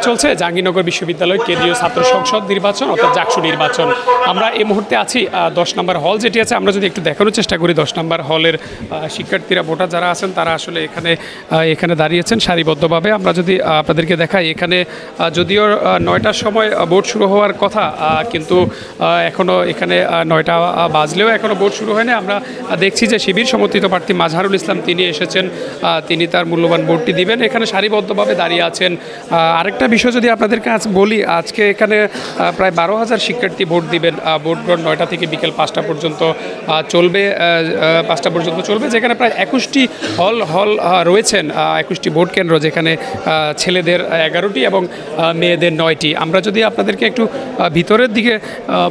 চলছে জাহাঙ্গীরনগর বিশ্ববিদ্যালয় কেন্দ্রীয় ছাত্র সংসদ নির্বাচন অর্থাৎ জাকসু নির্বাচন। আমরা এই মুহূর্তে আছি 10 নম্বর হল যেটি আছে। আমরা যদি একটু দেখানোর চেষ্টা করি 10 নম্বর হলের শিক্ষার্থীরা ভোটার যারা আছেন তারা আসলে এখানে দাঁড়িয়েছেন সারিবদ্ধভাবে। আমরা যদি আপনাদেরকে দেখাই এখানে যদিও 9টার সময় ভোট শুরু হওয়ার কথা, কিন্তু এখনও এখানে 9টা বাজলেও এখনও ভোট শুরু হয়নি। আমরা দেখছি যে শিবির সমর্থিত প্রার্থী মাজহারুল ইসলাম তিনি এসেছেন, তিনি তার মূল্যবান ভোটটি দিবেন। এখানে সারিবদ্ধভাবে দাঁড়িয়ে আছেন। আরেকটা বিষয় যদি আপনাদেরকে আজ বলি, আজকে এখানে প্রায় 12,000 শিক্ষার্থী ভোট দিবেন। ভোট গ্রহণ 9টা থেকে বিকেল 5টা পর্যন্ত চলবে, 5টা পর্যন্ত চলবে, যেখানে প্রায় 21টি হল রয়েছেন, 21টি ভোট কেন্দ্র, যেখানে ছেলেদের 11টি এবং মেয়েদের 9টি। আমরা যদি আপনাদেরকে একটু ভিতরের দিকে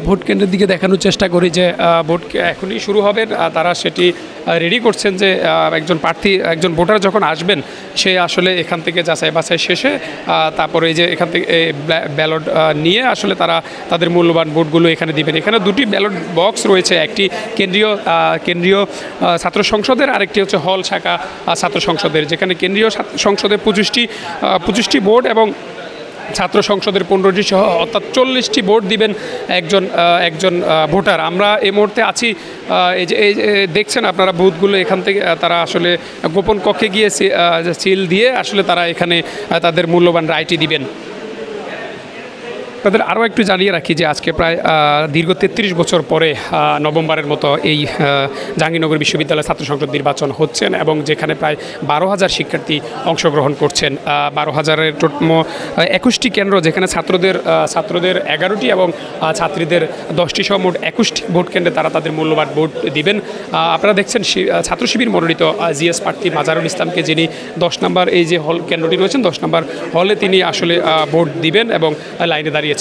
ভোট কেন্দ্রের দিকে দেখানোর চেষ্টা করি যে ভোট এখনই শুরু হবে, তারা সেটি রেডি করছেন যে একজন ভোটার যখন আসবেন সে আসলে এখান থেকে যাচাই বাছাই শেষে তারপরে এই যে এখান থেকে ব্যালট নিয়ে আসলে তারা তাদের মূল্যবান ভোটগুলো এখানে দিবেন। এখানে দুটি ব্যালট বক্স রয়েছে, একটি কেন্দ্রীয় ছাত্র সংসদের, আরেকটি হচ্ছে হল শাখা ছাত্র সংসদের, যেখানে কেন্দ্রীয় সংসদের 25টি ভোট এবং ছাত্র সংসদের 15টি সহ অর্থাৎ 40টি ভোট দিবেন একজন ভোটার। আমরা এই মুহূর্তে আছি, এই যে দেখছেন আপনারা বুথগুলো, এখান থেকে তারা আসলে গোপন কক্ষে গিয়ে সিল দিয়ে আসলে তারা এখানে তাদের মূল্যবান রায়টি দিবেন। তাদের আরও একটু জানিয়ে রাখি যে আজকে প্রায় দীর্ঘ 33 বছর পরে নভেম্বরের মতো এই জাহাঙ্গীরনগর বিশ্ববিদ্যালয় ছাত্র সংসদ নির্বাচন হচ্ছেন এবং যেখানে প্রায় 12,000 শিক্ষার্থী অংশগ্রহণ করছেন। 12,000-এর 21টি কেন্দ্র, যেখানে ছাত্রদের 11টি এবং ছাত্রীদের 10টি সহ মোট 21টি ভোট কেন্দ্রে তারা তাদের মূল্যবান ভোট দিবেন। আপনারা দেখছেন ছাত্র শিবির মনোনীত জিএস প্রার্থী মাজহারুল ইসলামকে, যিনি 10 নম্বর এই যে হল কেন্দ্রটি রয়েছেন 10 নম্বর হলে তিনি আসলে ভোট দিবেন এবং লাইনে দাঁড়িয়েছেন।